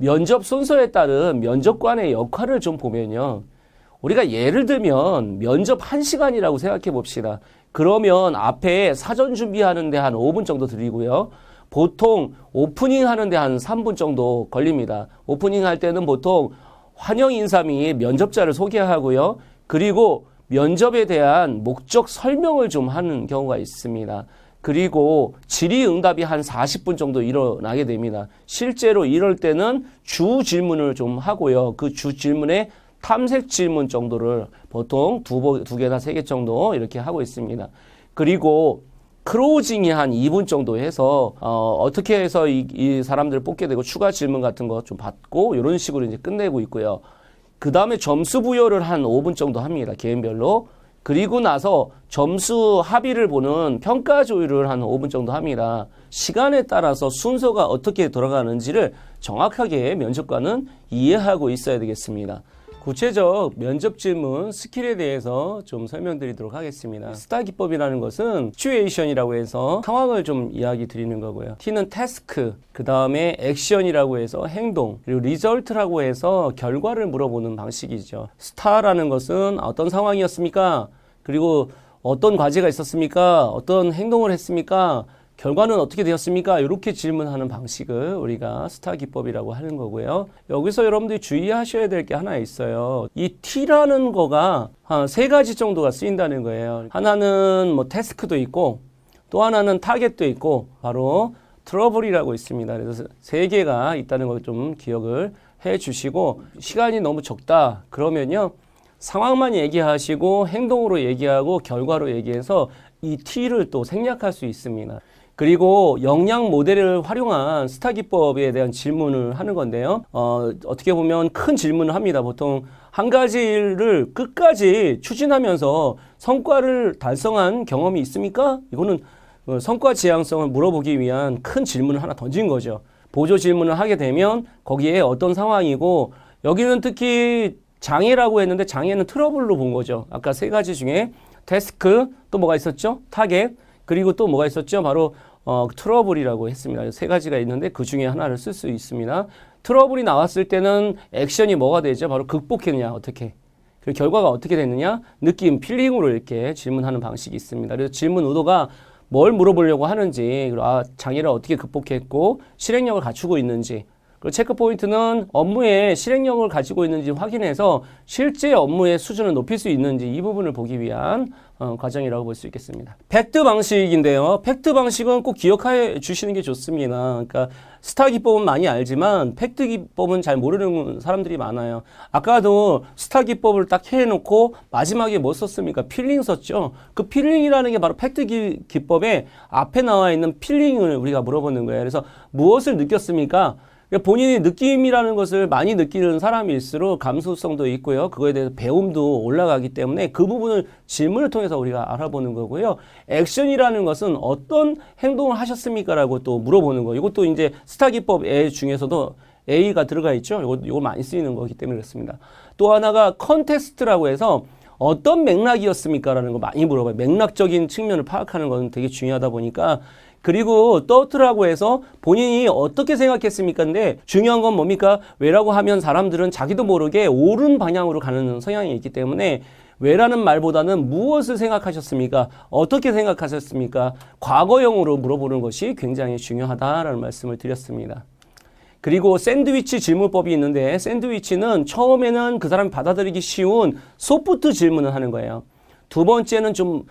면접 순서에 따른 면접관의 역할을 좀 보면요. 우리가 예를 들면 면접 1시간이라고 생각해 봅시다. 그러면 앞에 사전 준비하는데 한 5분 정도 드리고요. 보통 오프닝 하는데 한 3분 정도 걸립니다. 오프닝 할 때는 보통 환영 인사 및 면접자를 소개하고요. 그리고 면접에 대한 목적 설명을 좀 하는 경우가 있습니다. 그리고 질의응답이 한 40분 정도 일어나게 됩니다. 실제로 이럴 때는 주 질문을 좀 하고요. 그 주 질문에 탐색 질문 정도를 보통 두 개나 세 개 정도 이렇게 하고 있습니다. 그리고 크로징이 한 2분 정도 해서 어떻게 해서 이 사람들을 뽑게 되고 추가 질문 같은 거 좀 받고 이런 식으로 이제 끝내고 있고요. 그 다음에 점수 부여를 한 5분 정도 합니다. 개인별로. 그리고 나서 점수 합의를 보는 평가 조율을 한 5분 정도 합니다. 시간에 따라서 순서가 어떻게 돌아가는지를 정확하게 면접관은 이해하고 있어야 되겠습니다. 구체적 면접 질문 스킬에 대해서 좀 설명드리도록 하겠습니다. 스타 기법이라는 것은 시츄에이션이라고 해서 상황을 좀 이야기 드리는 거고요. T는 태스크, 그 다음에 액션이라고 해서 행동, 그리고 리절트라고 해서 결과를 물어보는 방식이죠. 스타라는 것은 어떤 상황이었습니까? 그리고 어떤 과제가 있었습니까? 어떤 행동을 했습니까? 결과는 어떻게 되었습니까? 이렇게 질문하는 방식을 우리가 스타 기법이라고 하는 거고요. 여기서 여러분들이 주의하셔야 될 게 하나 있어요. 이 T라는 거가 한 3가지 정도가 쓰인다는 거예요. 하나는 뭐 태스크도 있고 또 하나는 타겟도 있고 바로 트러블이라고 있습니다. 그래서 3개가 있다는 걸 좀 기억을 해 주시고 시간이 너무 적다 그러면요. 상황만 얘기하시고 행동으로 얘기하고 결과로 얘기해서 이 T를 또 생략할 수 있습니다. 그리고 역량 모델을 활용한 스타 기법에 대한 질문을 하는 건데요. 어떻게 보면 큰 질문을 합니다. 보통 한 가지를 끝까지 추진하면서 성과를 달성한 경험이 있습니까? 이거는 성과 지향성을 물어보기 위한 큰 질문을 하나 던진 거죠. 보조 질문을 하게 되면 거기에 어떤 상황이고 여기는 특히 장애라고 했는데 장애는 트러블로 본 거죠. 아까 3가지 중에 태스크, 또 뭐가 있었죠? 타겟, 그리고 또 뭐가 있었죠? 바로 트러블이라고 했습니다. 3가지가 있는데 그 중에 하나를 쓸 수 있습니다. 트러블이 나왔을 때는 액션이 뭐가 되죠? 바로 극복했느냐, 어떻게. 그 결과가 어떻게 됐느냐? 느낌, 필링으로 이렇게 질문하는 방식이 있습니다. 그래서 질문 의도가 뭘 물어보려고 하는지, 그리고 장애를 어떻게 극복했고 실행력을 갖추고 있는지, 그리고 체크 포인트는 업무의 실행력을 가지고 있는지 확인해서 실제 업무의 수준을 높일 수 있는지 이 부분을 보기 위한 과정이라고 볼 수 있겠습니다. 팩트 방식인데요. 팩트 방식은 꼭 기억해 주시는 게 좋습니다. 그러니까 스타 기법은 많이 알지만 팩트 기법은 잘 모르는 사람들이 많아요. 아까도 스타 기법을 딱 해놓고 마지막에 뭐 썼습니까? 필링 썼죠. 그 필링이라는 게 바로 팩트 기법의 앞에 나와 있는 필링을 우리가 물어보는 거예요. 그래서 무엇을 느꼈습니까? 본인이 느낌이라는 것을 많이 느끼는 사람일수록 감수성도 있고요. 그거에 대해서 배움도 올라가기 때문에 그 부분을 질문을 통해서 우리가 알아보는 거고요. 액션이라는 것은 어떤 행동을 하셨습니까? 라고 또 물어보는 거예요. 이것도 이제 스타 기법 A 중에서도 A가 들어가 있죠. 이거 많이 쓰이는 거기 때문에 그렇습니다. 또 하나가 컨텍스트라고 해서 어떤 맥락이었습니까? 라는 거 많이 물어봐요. 맥락적인 측면을 파악하는 건 되게 중요하다 보니까 그리고 thought라고 해서 본인이 어떻게 생각했습니까? 근데 중요한 건 뭡니까? 왜라고 하면 사람들은 자기도 모르게 옳은 방향으로 가는 성향이 있기 때문에 왜라는 말보다는 무엇을 생각하셨습니까? 어떻게 생각하셨습니까? 과거형으로 물어보는 것이 굉장히 중요하다라는 말씀을 드렸습니다. 그리고 샌드위치 질문법이 있는데 샌드위치는 처음에는 그 사람이 받아들이기 쉬운 소프트 질문을 하는 거예요. 두 번째는 좀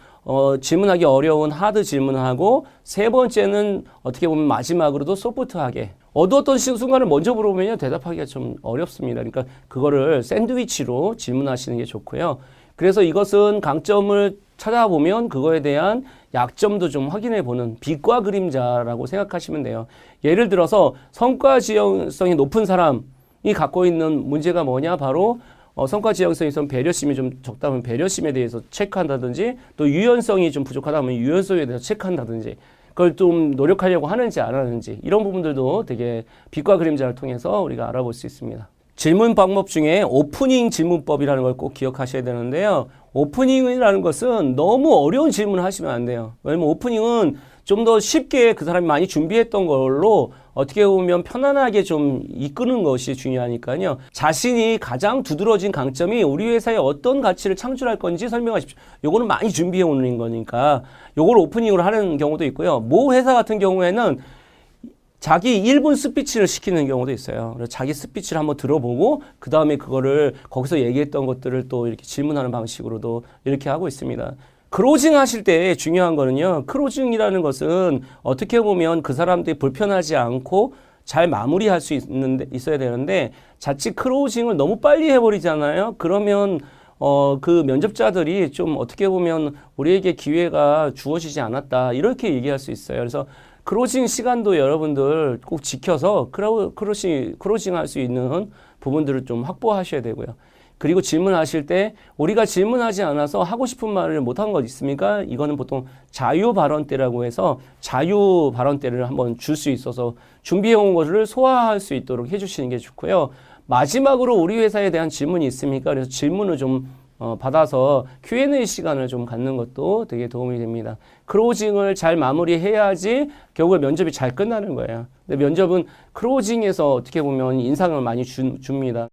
질문하기 어려운 하드 질문을 하고 세 번째는 어떻게 보면 마지막으로도 소프트하게 어떤 순간을 먼저 물어보면 대답하기가 좀 어렵습니다. 그러니까 그거를 샌드위치로 질문하시는 게 좋고요. 그래서 이것은 강점을 찾아보면 그거에 대한 약점도 좀 확인해 보는 빛과 그림자라고 생각하시면 돼요. 예를 들어서 성과 지향성이 높은 사람이 갖고 있는 문제가 뭐냐? 바로 성과 지향성이 좀 배려심이 좀 적다면 배려심에 대해서 체크한다든지 또 유연성이 좀 부족하다면 유연성에 대해서 체크한다든지 그걸 좀 노력하려고 하는지 안 하는지 이런 부분들도 되게 빛과 그림자를 통해서 우리가 알아볼 수 있습니다. 질문 방법 중에 오프닝 질문법이라는 걸 꼭 기억하셔야 되는데요. 오프닝이라는 것은 너무 어려운 질문을 하시면 안 돼요. 왜냐면 오프닝은 좀 더 쉽게 그 사람이 많이 준비했던 걸로 어떻게 보면 편안하게 좀 이끄는 것이 중요하니까요. 자신이 가장 두드러진 강점이 우리 회사에 어떤 가치를 창출할 건지 설명하십시오. 요거는 많이 준비해 오는 거니까 요걸 오프닝으로 하는 경우도 있고요. 모 회사 같은 경우에는 자기 1분 스피치를 시키는 경우도 있어요. 그래서 자기 스피치를 한번 들어보고 그 다음에 그거를 거기서 얘기했던 것들을 또 이렇게 질문하는 방식으로도 이렇게 하고 있습니다. 크로징 하실 때 중요한 거는요. 크로징이라는 것은 어떻게 보면 그 사람들이 불편하지 않고 잘 마무리할 수 있어야 되는데 자칫 크로징을 너무 빨리 해버리잖아요. 그러면 그 면접자들이 좀 어떻게 보면 우리에게 기회가 주어지지 않았다 이렇게 얘기할 수 있어요. 그래서 크로징 시간도 여러분들 꼭 지켜서 크로징 할 수 있는 부분들을 좀 확보하셔야 되고요. 그리고 질문하실 때 우리가 질문하지 않아서 하고 싶은 말을 못한 것 있습니까? 이거는 보통 자유 발언 때라고 해서 자유 발언 때를 한번 줄 수 있어서 준비해 온 것을 소화할 수 있도록 해주시는 게 좋고요. 마지막으로 우리 회사에 대한 질문이 있습니까? 그래서 질문을 좀 받아서 Q&A 시간을 좀 갖는 것도 되게 도움이 됩니다. 크로징을 잘 마무리해야지 결국에 면접이 잘 끝나는 거예요. 근데 면접은 크로징에서 어떻게 보면 인상을 많이 줍니다.